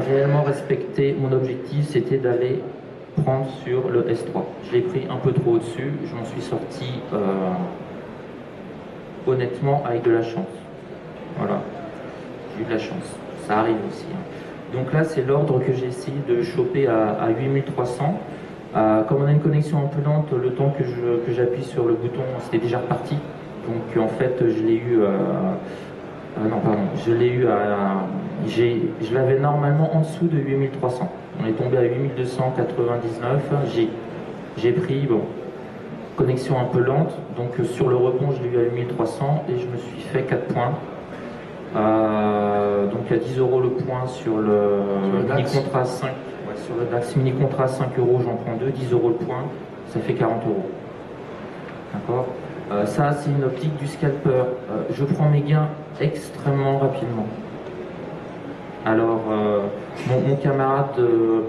réellement respecté mon objectif, c'était d'aller prendre sur le S3. Je l'ai pris un peu trop au-dessus, je m'en suis sorti honnêtement avec de la chance. Voilà, j'ai eu de la chance, ça arrive aussi. Hein. Donc là, c'est l'ordre que j'ai essayé de choper à 8300. Comme on a une connexion un peu lente, le temps que j'appuie sur le bouton, c'était déjà reparti. Donc en fait, je l'ai eu... non, pardon, je l'ai eu à... Je l'avais normalement en dessous de 8300. On est tombé à 8299. J'ai pris, bon, connexion un peu lente. Donc sur le rebond, je l'ai eu à 8300 et je me suis fait 4 points. Donc à 10 € le point sur le mini-contrat 5. Ouais, sur le DAX mini-contrat 5 €, j'en prends 2, 10 € le point, ça fait 40 €. D'accord. Ça, c'est une optique du scalper. Je prends mes gains extrêmement rapidement. Alors, mon camarade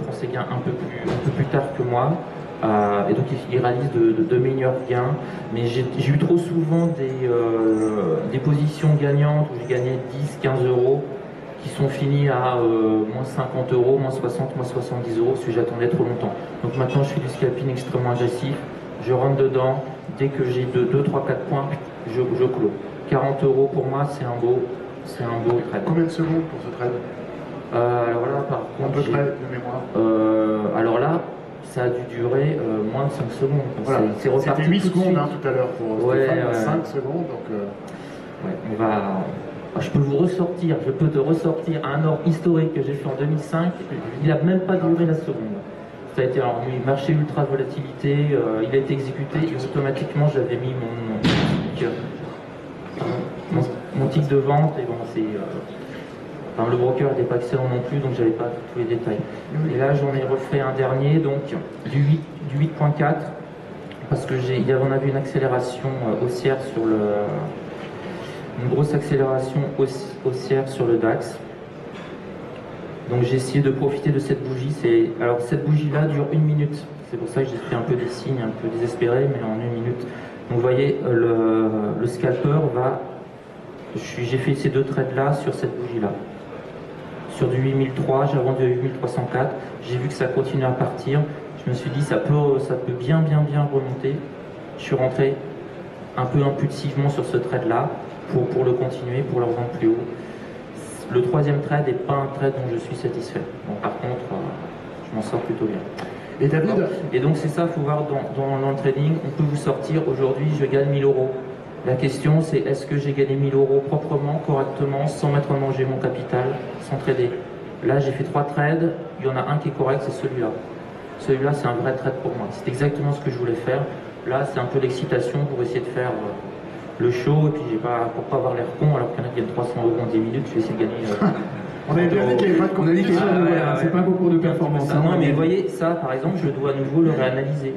prend ses gains un peu plus tard que moi, et donc il réalise de meilleurs gains. Mais j'ai eu trop souvent des positions gagnantes où j'ai gagné 10, 15 € qui sont finis à moins 50 €, moins 60, moins 70 € parce que j'attendais trop longtemps. Donc maintenant, je fais du scalping extrêmement agressif. Je rentre dedans. Dès que j'ai 2, 3, 4 points, je clôt. 40 € pour moi, c'est un beau trade. Combien de secondes pour ce trade? Alors là, par contre, à peu près de mémoire. alors là, ça a dû durer moins de 5 secondes. Voilà. C'est reparti. C'était 8 secondes hein, tout à l'heure pour Stéphane, 5 secondes. Donc, ouais, on va... Je peux vous ressortir, je peux te ressortir un ordre historique que j'ai fait en 2005. Il n'a même pas duré la seconde. Ça a été un marché ultra volatilité, il a été exécuté et automatiquement j'avais mis mon tic de vente et bon c'est enfin, le broker n'était pas excellent non plus donc j'avais pas tous les détails. Et là j'en ai refait un dernier donc du 8.4 parce que on avait une accélération haussière sur une grosse accélération haussière sur le DAX. Donc j'ai essayé de profiter de cette bougie. Alors cette bougie-là dure 1 minute. C'est pour ça que j'ai fait un peu des signes un peu désespérés, mais en 1 minute. Donc vous voyez, le scalper va... J'ai fait ces 2 trades-là sur cette bougie-là. Sur du 8003, j'ai vendu à 8304. J'ai vu que ça continuait à partir. Je me suis dit, ça peut bien remonter. Je suis rentré un peu impulsivement sur ce trade-là pour le continuer, pour le revendre plus haut. Le 3e trade n'est pas un trade dont je suis satisfait. Donc, par contre, je m'en sors plutôt bien. Et David? Et donc c'est ça, il faut voir dans le trading, on peut vous sortir aujourd'hui, je gagne 1000 €. La question c'est est-ce que j'ai gagné 1000 € proprement, correctement, sans mettre en danger mon capital, sans trader. Là j'ai fait 3 trades, il y en a un qui est correct, c'est celui-là. Celui-là c'est un vrai trade pour moi. C'est exactement ce que je voulais faire. Là c'est un peu l'excitation pour essayer de faire le show et puis j'ai pas pour pas avoir l'air con alors qu'il y en a qui gagnent 300 € en 10 minutes, je vais essayer de gagner. On avait bien dit qu'il n'y avait pas de compétition. C'est pas un concours de performance. Non, mais vous voyez, ça par exemple, je dois à nouveau le réanalyser.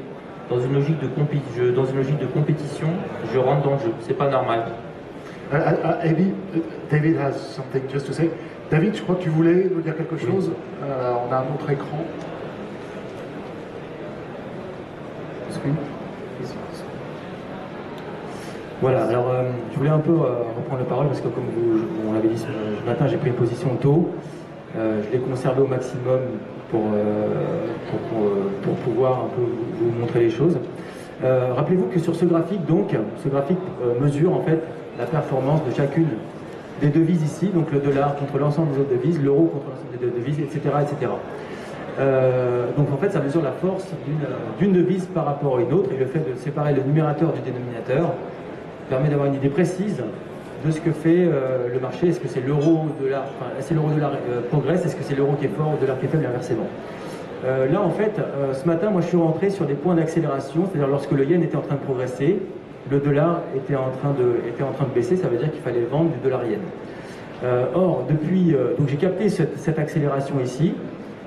Dans une logique de compétition, je rentre dans le jeu. C'est pas normal. David has something just to say. David, je crois que tu voulais nous dire quelque chose. On a un autre écran. Voilà, alors je voulais un peu reprendre la parole parce que comme on l'avait dit ce matin, j'ai pris une position tôt. Je l'ai conservé au maximum pour pouvoir un peu vous montrer les choses. Rappelez-vous que sur ce graphique, donc, ce graphique mesure en fait la performance de chacune des devises ici, donc le dollar contre l'ensemble des autres devises, l'euro contre l'ensemble des devises, etc. etc. Donc en fait, ça mesure la force d'une devise par rapport à une autre et le fait de séparer le numérateur du dénominateur permet d'avoir une idée précise de ce que fait le marché. Est-ce que c'est l'euro-dollar, enfin, c'est l'euro-dollar progresse, est-ce que c'est l'euro qui est fort, le dollar qui est faible et inversement. Là en fait, ce matin, moi je suis rentré sur des points d'accélération, c'est-à-dire lorsque le yen était en train de progresser, le dollar était en train de baisser, ça veut dire qu'il fallait vendre du dollar yen. Or, depuis, donc j'ai capté cette accélération ici,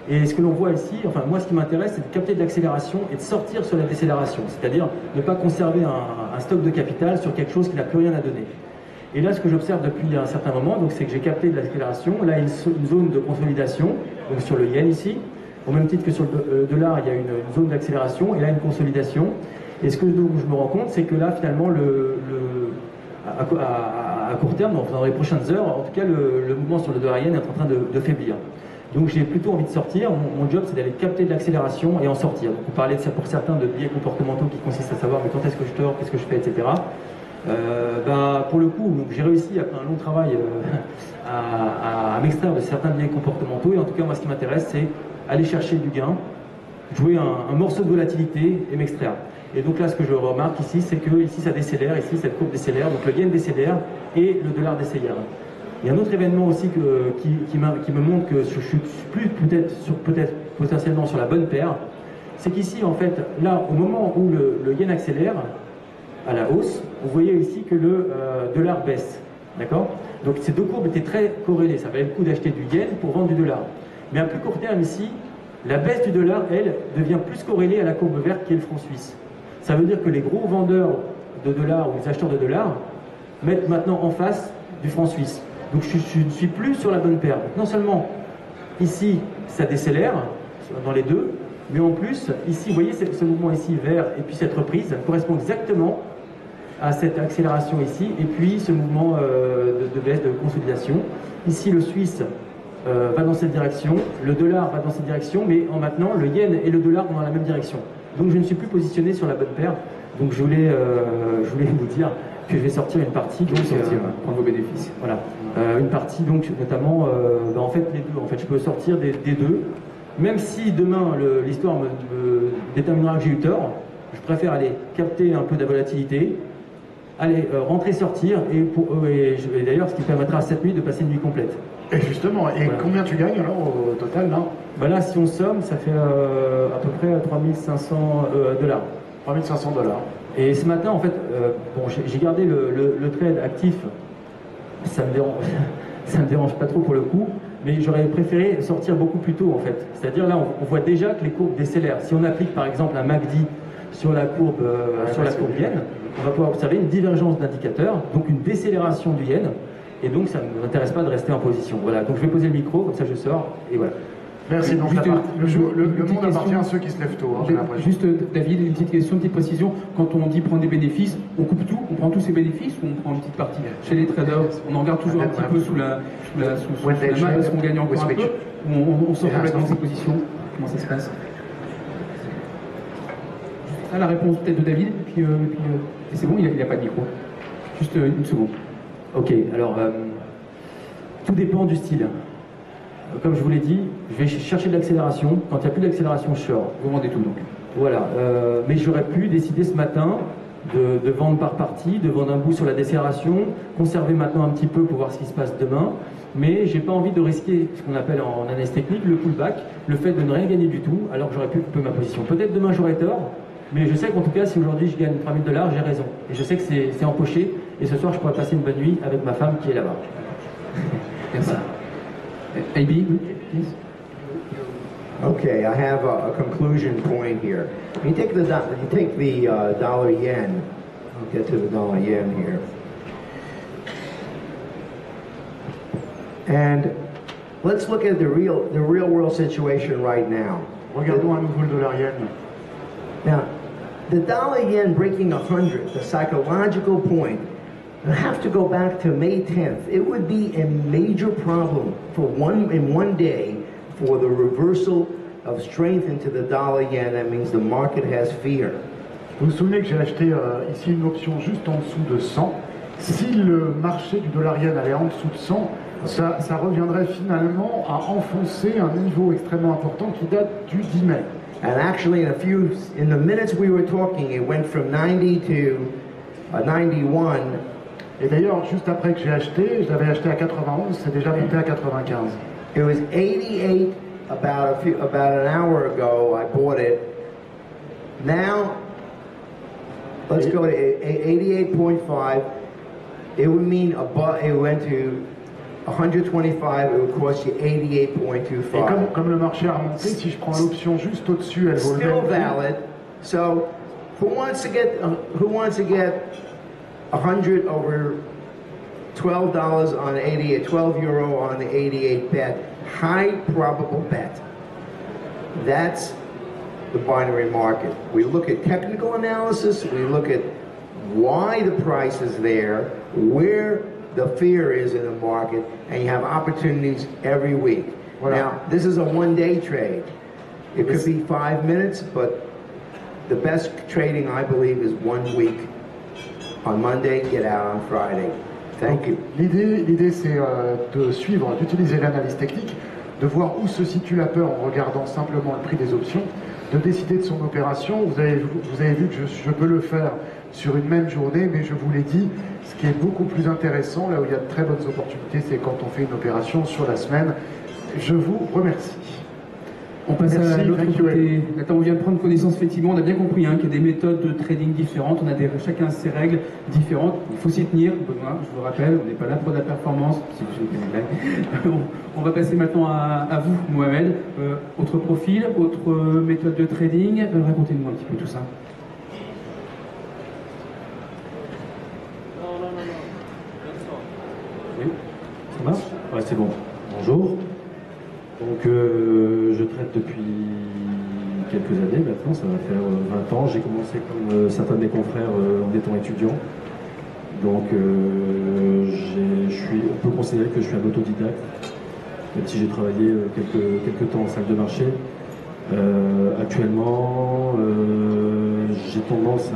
et ce que l'on voit ici, enfin moi ce qui m'intéresse, c'est de capter de l'accélération et de sortir sur la décélération, c'est-à-dire ne pas conserver un stock de capital sur quelque chose qui n'a plus rien à donner. Et là, ce que j'observe depuis un certain moment, donc c'est que j'ai capté de l'accélération. Là, il y a une zone de consolidation, donc sur le yen ici. Au même titre que sur le dollar, il y a une zone d'accélération et là une consolidation. Et ce que je me rends compte, c'est que là, finalement, à court terme, dans les prochaines heures, en tout cas, le mouvement sur le dollar yen est en train de faiblir. Donc j'ai plutôt envie de sortir. Mon job, c'est d'aller capter de l'accélération et en sortir. Donc on parlait de ça pour certains de biais comportementaux qui consistent à savoir mais quand est-ce que je dors, qu'est-ce que je fais, etc. Pour le coup, j'ai réussi après un long travail à m'extraire de certains biais comportementaux. Et en tout cas, moi, ce qui m'intéresse, c'est aller chercher du gain, jouer un morceau de volatilité et m'extraire. Et donc là, ce que je remarque ici, c'est que ici ça décélère, ici cette courbe décélère, donc le yen décélère et le dollar décélère. Il y a un autre événement aussi qui me montre que je suis plus peut-être potentiellement sur la bonne paire, c'est qu'ici, en fait, là, au moment où le yen accélère à la hausse, vous voyez ici que le dollar baisse. D'accord? Donc ces deux courbes étaient très corrélées. Ça valait le coup d'acheter du yen pour vendre du dollar. Mais à plus court terme ici, la baisse du dollar, elle, devient plus corrélée à la courbe verte qui est le franc suisse. Ça veut dire que les gros vendeurs de dollars ou les acheteurs de dollars mettent maintenant en face du franc suisse. Donc je ne suis plus sur la bonne paire. Donc, non seulement ici, ça décélère dans les deux, mais en plus, ici, vous voyez ce mouvement ici vert et puis cette reprise correspond exactement à cette accélération ici et puis ce mouvement de baisse, de consolidation. Ici, le Suisse va dans cette direction, le dollar va dans cette direction, mais en maintenant, le yen et le dollar vont dans la même direction. Donc je ne suis plus positionné sur la bonne paire. Donc je voulais vous dire que je vais sortir une partie, donc prendre vos bénéfices. Voilà, une partie donc notamment, en fait les deux. En fait, je peux sortir des deux, même si demain l'histoire me déterminera que j'ai eu tort. Je préfère aller capter un peu de la volatilité, aller rentrer, sortir, et d'ailleurs ce qui permettra à cette nuit de passer une nuit complète. Et justement, et voilà. Combien tu gagnes alors au total là? Là, si on somme, ça fait à peu près 3500 $. 3500 $. Et ce matin, en fait, j'ai gardé le trade actif. Ça me dérange pas trop pour le coup, mais j'aurais préféré sortir beaucoup plus tôt en fait. C'est-à-dire là, on voit déjà que les courbes décélèrent. Si on applique par exemple un MACD sur la courbe yen, on va pouvoir observer une divergence d'indicateurs, donc une décélération du yen. Et donc, ça ne m'intéresse pas de rester en position. Voilà, donc je vais poser le micro, comme ça je sors, et voilà. Merci. Donc le monde appartient à ceux qui se lèvent tôt, j'ai l'impression. Juste, David, une petite question, une petite précision. Quand on dit prendre des bénéfices, on coupe tout, on prend tous ces bénéfices ou on prend une petite partie? Chez les traders, on en garde toujours un petit peu sous la main parce qu'on gagne encore un peu, ou on sort complètement de ses positions? Comment ça se passe? La réponse peut-être de David, et puis c'est bon, il n'a pas de micro. Juste une seconde. Ok, alors tout dépend du style. Comme je vous l'ai dit, je vais chercher de l'accélération. Quand il n'y a plus d'accélération, je sors. Vous vendez tout donc. Voilà, mais j'aurais pu décider ce matin de vendre par partie, de vendre un bout sur la décélération, conserver maintenant un petit peu pour voir ce qui se passe demain. Mais j'ai pas envie de risquer ce qu'on appelle en analyse technique le pullback, le fait de ne rien gagner du tout, alors que j'aurais pu couper ma position. Peut-être demain j'aurai tort, mais je sais qu'en tout cas, si aujourd'hui je gagne 3000 $, j'ai raison. Et je sais que c'est empoché. Et ce soir, je pourrais passer une bonne nuit avec ma femme qui est là-bas. Merci. AB, please. Okay, I have a conclusion point here. You take the dollar yen. I'll get to the dollar yen here. And let's look at the real world situation right now. Regardons à nouveau le dollar yen. Now, the dollar yen breaking 100, the psychological point, I have to go back to May 10th. It would be a major problem in one day for the reversal of strength into the dollar yen. That means the market has fear. Vous vous souvenez que j'ai acheté ici une option juste en dessous de 100. Si le marché du dollar yen allait en dessous de 100, ça reviendrait finalement à enfoncer un niveau extrêmement important qui date du 10 mai. And actually, in the minutes we were talking, it went from 90 to 91. Et d'ailleurs, juste après que j'ai acheté, je l'avais acheté à 91, c'est déjà monté à 95. It was 88 about an hour ago. I bought it. Now, let's go to 88.5. It would mean it went to 125. It would cost you 88.25. Et comme le marché a remonté, si je prends l'option juste au-dessus, elle vaut le même prix. Still valid. So, who wants to get 100 over $12 on 88, 12 euro on the 88 bet? High probable bet. That's the binary market. We look at technical analysis, we look at why the price is there, where the fear is in the market, and you have opportunities every week. Voilà. Now, this is a one-day trade. It could be 5 minutes, but the best trading, I believe, is 1 week. On Monday, get out on Friday. Thank you. L'idée c'est de suivre, d'utiliser l'analyse technique, de voir où se situe la peur en regardant simplement le prix des options, de décider de son opération. Vous avez vu que je peux le faire sur une même journée, mais je vous l'ai dit, ce qui est beaucoup plus intéressant, là où il y a de très bonnes opportunités, c'est quand on fait une opération sur la semaine. Je vous remercie. On passe Merci, à l'autre thank you. côté. Maintenant, on vient de prendre connaissance, effectivement, on a bien compris qu'il y a des méthodes de trading différentes, on a chacun ses règles différentes, il faut s'y tenir. Benoît, je vous rappelle, on n'est pas là pour la performance, si je fais des blagues. On va passer maintenant à vous, Mohamed. Autre profil, autre méthode de trading, racontez-nous un petit peu tout ça. Oui, ça marche? Ouais, c'est bon. Bonjour. Donc, je traite depuis quelques années maintenant, ça va faire 20 ans. J'ai commencé comme certains de mes confrères en étant étudiant. Donc, on peut considérer que je suis un autodidacte, même si j'ai travaillé quelques temps en salle de marché. Actuellement, j'ai tendance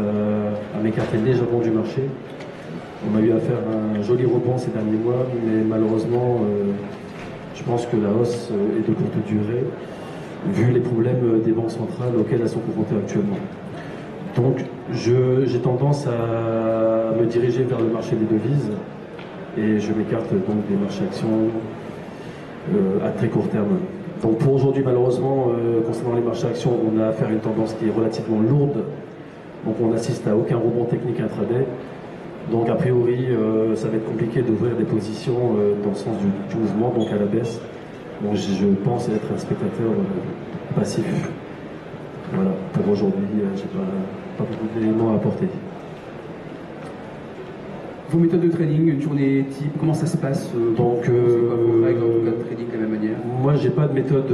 à m'écarter légèrement du marché. On a eu à faire un joli rebond ces derniers mois, mais malheureusement, je pense que la hausse est de courte durée, vu les problèmes des banques centrales auxquelles elles sont confrontées actuellement. Donc, j'ai tendance à me diriger vers le marché des devises, et je m'écarte donc des marchés actions à très court terme. Donc pour aujourd'hui, malheureusement, concernant les marchés actions, on a affaire à une tendance qui est relativement lourde, donc on n'assiste à aucun rebond technique intraday. Donc a priori, ça va être compliqué d'ouvrir des positions dans le sens du mouvement, donc à la baisse. Donc je pense être un spectateur passif. Voilà, pour aujourd'hui, j'ai pas beaucoup d'éléments à apporter. Vos méthodes de trading, une journée type, comment ça se passe? Donc, c'est pas vos règles en tout cas de trading de la même manière? Moi, j'ai pas de méthode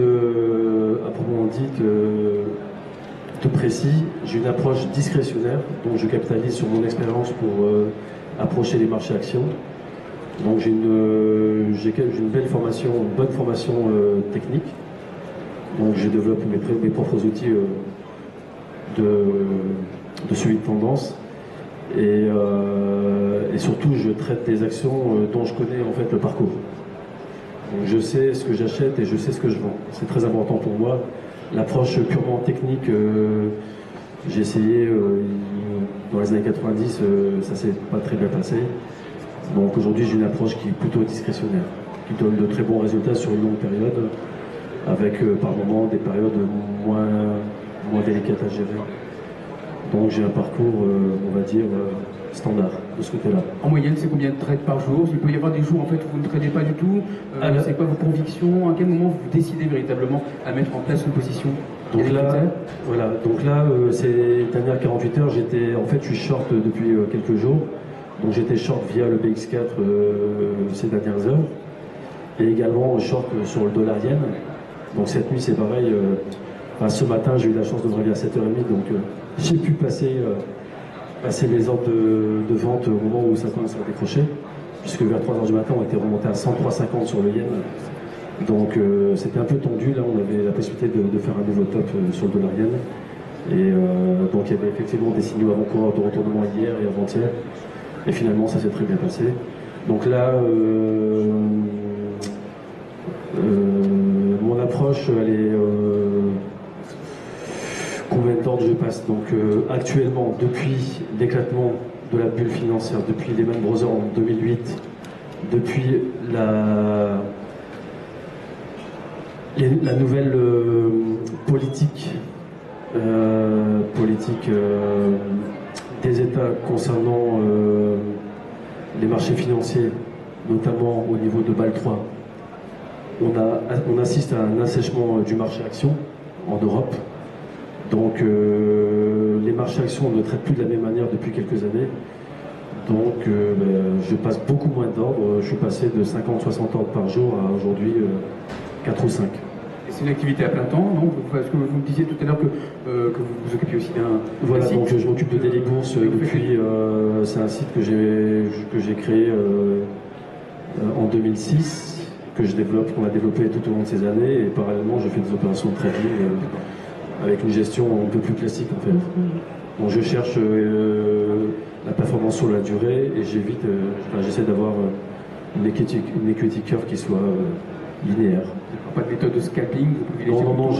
à proprement dite de précis. J'ai une approche discrétionnaire, donc je capitalise sur mon expérience pour approcher les marchés actions. Donc j'ai une belle formation, une bonne formation technique. Donc je développe mes propres outils de suivi de tendance. Et surtout, je traite des actions dont je connais en fait le parcours. Donc, je sais ce que j'achète et je sais ce que je vends. C'est très important pour moi. L'approche purement technique, j'ai essayé dans les années 90, ça s'est pas très bien passé. Donc aujourd'hui, j'ai une approche qui est plutôt discrétionnaire, qui donne de très bons résultats sur une longue période, avec par moments des périodes moins délicates à gérer. Donc j'ai un parcours, on va dire, standard de ce côté-là. En moyenne, c'est combien de trades par jour? Il peut y avoir des jours en fait où vous ne tradez pas du tout. C'est quoi vos convictions? À quel moment vous décidez véritablement à mettre en place une position? Donc là, ces dernières 48 heures, je suis short depuis quelques jours. Donc j'étais short via le BX4 ces dernières heures. Et également short sur le dollar yen. Donc cette nuit, c'est pareil. Ce matin, j'ai eu la chance de me réveiller à 7h30, donc j'ai pu passer les ordres de vente au moment où ça commence à décrocher, puisque vers 3h du matin, on était remonté à 103,50 sur le yen. Donc c'était un peu tendu, là on avait la possibilité de faire un nouveau top sur le dollar yen. Et donc il y avait effectivement des signaux avant-coureurs de retournement hier et avant-hier. Et finalement, ça s'est très bien passé. Donc là, mon approche, elle est... combien de temps je passe? Donc actuellement, depuis l'éclatement de la bulle financière, depuis Lehman Brothers en 2008, depuis la nouvelle politique des États concernant les marchés financiers, notamment au niveau de Bâle 3, on assiste à un assèchement du marché action en Europe. Donc les marchés actions ne traitent plus de la même manière depuis quelques années. Donc je passe beaucoup moins d'ordres. Je suis passé de 50-60 ordres par jour à aujourd'hui 4 ou 5. C'est une activité à plein temps, non? Parce que vous me disiez tout à l'heure que vous vous occupiez aussi d'un... Voilà, donc je m'occupe de Daily Bourse depuis... c'est un site que j'ai créé en 2006. que je développe, qu'on a développé tout au long de ces années, et parallèlement je fais des opérations de trading avec une gestion un peu plus classique en fait. Donc je cherche la performance sur la durée et j'essaie d'avoir une equity curve qui soit linéaire. Pas de méthode de scalping? Non,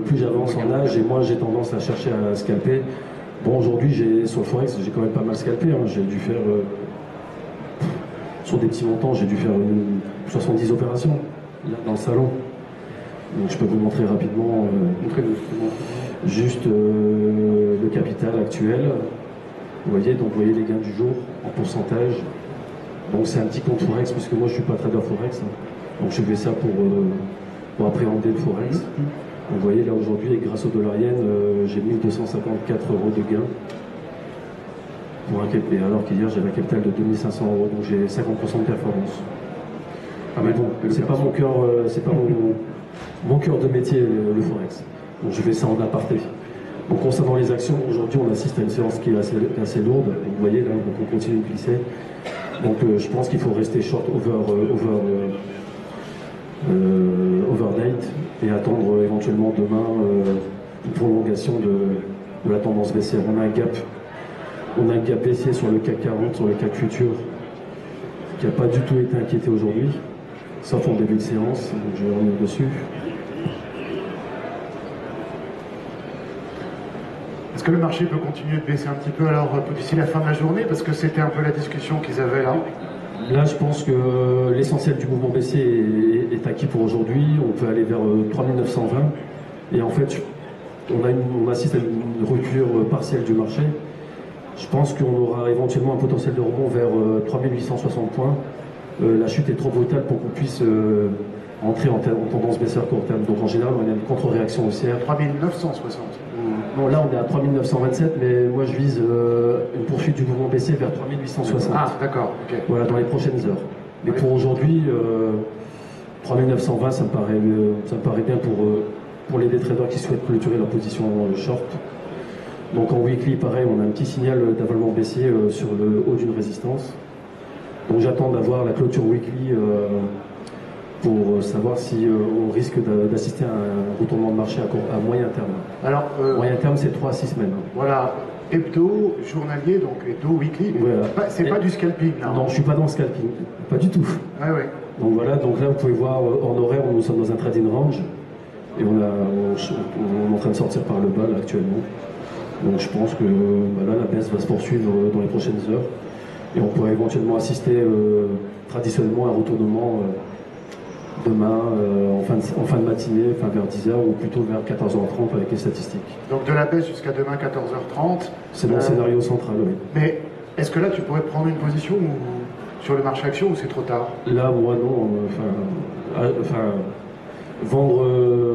plus j'avance en âge et moi j'ai tendance à chercher à scalper. Bon, aujourd'hui sur le Forex j'ai quand même pas mal scalpé, hein. J'ai dû faire sur des petits montants, j'ai dû faire 70 opérations là, dans le salon. Donc je peux vous montrer rapidement juste le capital actuel. Vous voyez les gains du jour en pourcentage. Donc c'est un petit compte Forex puisque moi je suis pas trader Forex. Hein. Donc je fais ça pour appréhender le Forex. Donc vous voyez là aujourd'hui, grâce au dollar yen, j'ai 1254 € de gains. Alors qu'hier j'avais un capital de 2500 €, donc j'ai 50% de performance. Ah mais bon, c'est pas mon cœur, mon cœur de métier le Forex. Donc je fais ça en aparté. Donc concernant les actions, aujourd'hui on assiste à une séance qui est assez lourde. Vous voyez là, donc on continue de glisser. Donc je pense qu'il faut rester short overnight et attendre éventuellement demain une prolongation de la tendance baissière. On a un gap baissier sur le CAC 40, sur le CAC futur, qui n'a pas du tout été inquiété aujourd'hui, sauf en début de séance, donc je vais revenir dessus. Est-ce que le marché peut continuer de baisser un petit peu alors d'ici la fin de la journée? Parce que c'était un peu la discussion qu'ils avaient là. Là, je pense que l'essentiel du mouvement baissier est acquis pour aujourd'hui. On peut aller vers 3920. Et en fait, on assiste à une rupture partielle du marché. Je pense qu'on aura éventuellement un potentiel de rebond vers 3860 points. La chute est trop brutale pour qu'on puisse entrer en tendance baissière court terme. Donc en général, on a une contre-réaction haussière. 3960. Bon, là, on est à 3927, mais moi, je vise une poursuite du mouvement baissier vers 3860. Ah, d'accord. Okay. Voilà, dans les prochaines heures. Mais pour aujourd'hui, 3920, ça me paraît bien pour les traders qui souhaitent clôturer leur position short. Donc en weekly, pareil, on a un petit signal d'avalement baissier sur le haut d'une résistance. Donc j'attends d'avoir la clôture weekly pour savoir si on risque d'assister à un retournement de marché à moyen terme. Alors, moyen terme, c'est 3 à 6 semaines. Voilà, hebdo, journalier, donc hebdo, weekly. Voilà. C'est pas du scalping là. Non, je suis pas dans le scalping, pas du tout. Ah ouais. Donc voilà, donc là vous pouvez voir en horaire, nous sommes dans un trading range et on est en train de sortir par le bas là, actuellement. Donc je pense que là la baisse va se poursuivre dans les prochaines heures et on pourrait éventuellement assister traditionnellement à un retournement demain en fin de matinée, vers 10h ou plutôt vers 14h30 avec les statistiques. Donc de la baisse jusqu'à demain 14h30. C'est mon scénario central, oui. Mais est-ce que là tu pourrais prendre une position sur le marché action ou c'est trop tard? Là, moi non. Vendre,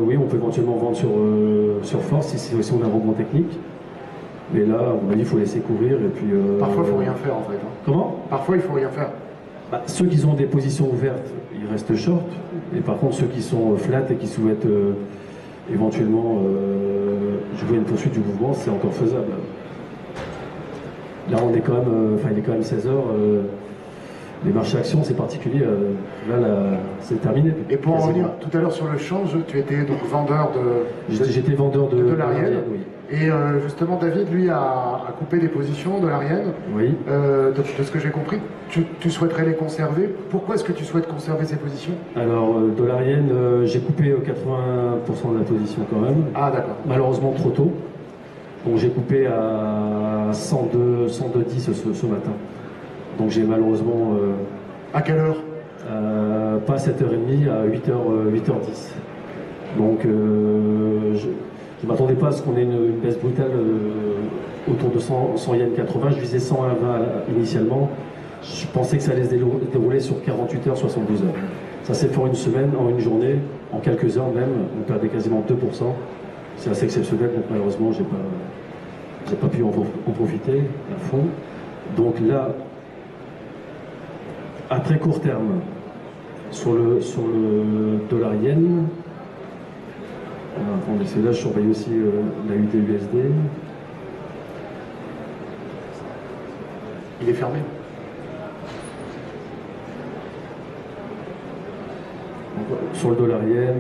oui, on peut éventuellement vendre sur force si on a un rebond technique. Mais là, à mon avis, il faut laisser courir et puis... Parfois, il ne faut rien faire en fait. Hein. Comment? Parfois, il ne faut rien faire. Ceux qui ont des positions ouvertes, ils restent short. Et par contre, ceux qui sont flat et qui souhaitent éventuellement jouer une poursuite du mouvement, c'est encore faisable. Là, on est quand même, il est quand même 16h. Les marchés actions, c'est particulier. Là, c'est terminé. Et pour en revenir tout à l'heure sur le change, tu étais donc vendeur de... J'étais vendeur de dollar yen. Oui. Et justement, David, lui, a coupé des positions dollar yen. Oui. De ce que j'ai compris, tu souhaiterais les conserver. Pourquoi est-ce que tu souhaites conserver ces positions? Alors, dollar yen, j'ai coupé 80% de la position quand même. Ah, d'accord. Malheureusement, trop tôt. Donc, j'ai coupé à 102,10 ce matin. Donc j'ai malheureusement... à quelle heure? Pas à 7h30, à 8h10. Donc je ne m'attendais pas à ce qu'on ait une baisse brutale autour de 100 yen 80. Je visais 101,20 initialement. Je pensais que ça allait se dérouler sur 48 heures, 72 heures. Ça s'est fait en une semaine, en une journée, en quelques heures même. On perdait quasiment 2%. C'est assez exceptionnel, donc malheureusement, j'ai pas pu en profiter à fond. Donc là, à très court terme, sur le dollar yen, attendez, c'est là je surveille aussi la UD-USD. Il est fermé. sur le dollar yen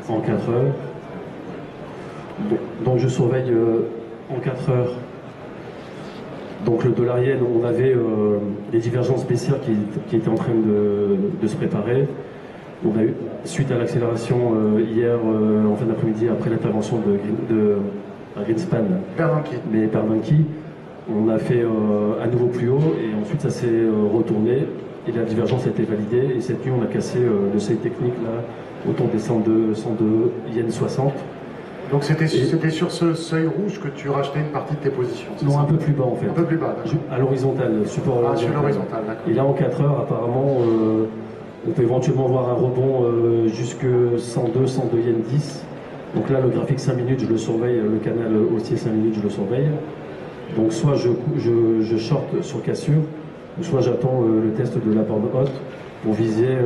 en 4 heures. Donc je surveille en 4 heures. Donc le dollar yen, on avait les divergences baissières qui étaient en train de se préparer. On a eu, suite à l'accélération hier en fin d'après-midi, après l'intervention de Greenspan, Bernanke, on a fait un nouveau plus haut et ensuite ça s'est retourné et la divergence a été validée et cette nuit on a cassé le seuil technique là autour des 102 yens 60. Donc c'était sur ce seuil rouge que tu rachetais une partie de tes positions? Non, un peu plus bas en fait. Un peu plus bas, d'accord. À l'horizontale, support horizontal. Sur l'horizontale, d'accord. Et là en 4 heures, apparemment, on peut éventuellement voir un rebond jusque 102 yens 10. Donc là, le graphique 5 minutes, je le surveille, le canal haussier 5 minutes, je le surveille. Donc soit je short sur cassure, soit j'attends le test de la borne haute pour viser